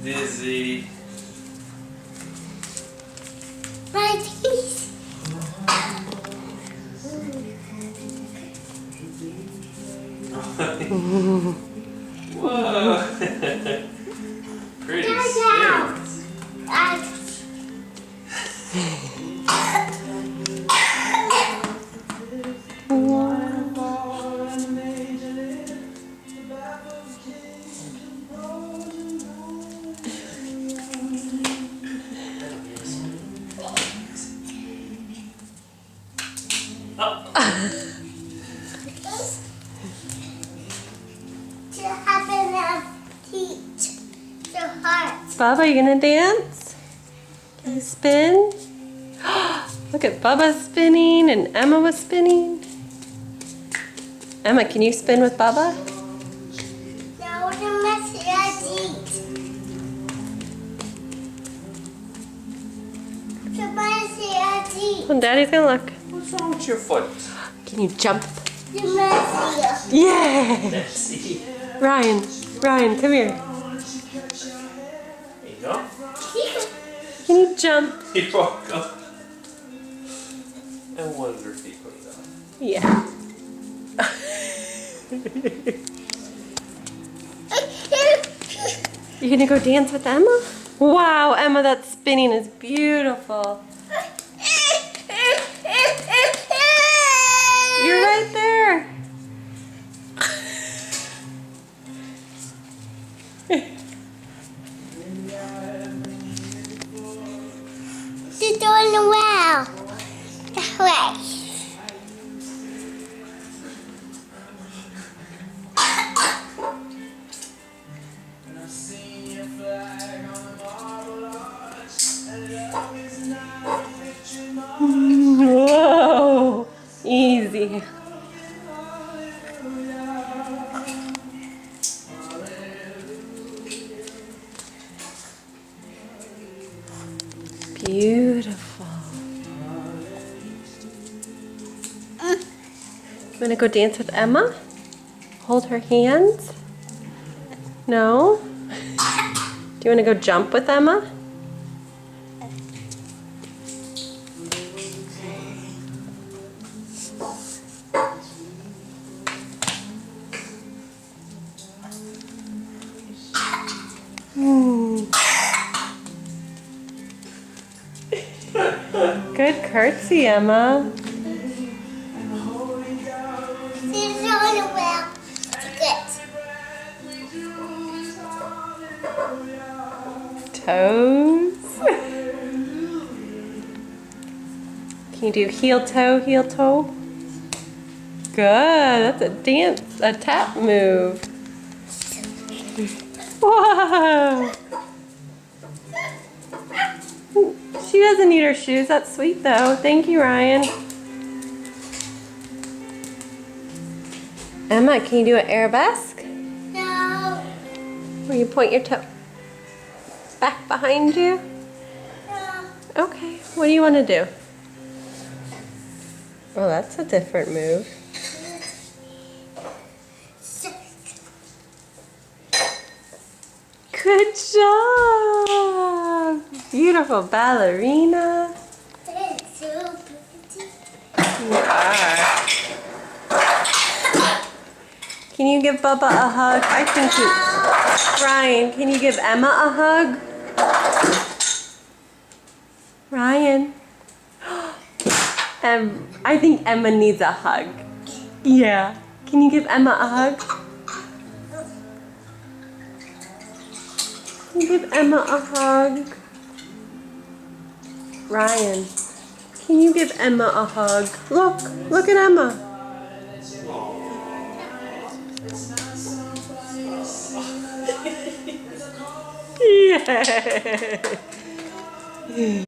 dizzy. My teeth. Whoa! Pretty spins. To have enough teeth. So hard. Bubba, you gonna dance? Can you spin? Look at Bubba spinning and Emma was spinning. Emma, can you spin with Bubba? Now we're gonna mess your teeth. So mess your teeth. Well, Daddy's gonna look. What's wrong with your foot? Can you jump? You mess your. Yeah! Messy. Ryan, come here. There you go. Can you jump? You're welcome. I wonder if he put it on. Yeah. You gonna go dance with Emma? Wow, Emma, that spinning is beautiful. You're right there. She's doing well. That way. Whoa, easy. Beautiful. You want to go dance with Emma? Hold her hands? No? Do you want to go jump with Emma? Good curtsy, Emma. She's doing well. Good. Toes. Can you do heel toe? Good. That's a dance, a tap move. Whoa. She doesn't need her shoes. That's sweet though. Thank you, Ryan. Emma, can you do an arabesque? No. Where you point your toe back behind you? No. Okay. What do you want to do? Oh, that's a different move. Good job! Beautiful ballerina. It's so pretty. You are. Can you give Bubba a hug? I think you... Ryan, can you give Emma a hug? Ryan. I think Emma needs a hug. Yeah. Can you give Emma a hug? Can you give Emma a hug? Ryan, can you give Emma a hug? Look at Emma. Yeah.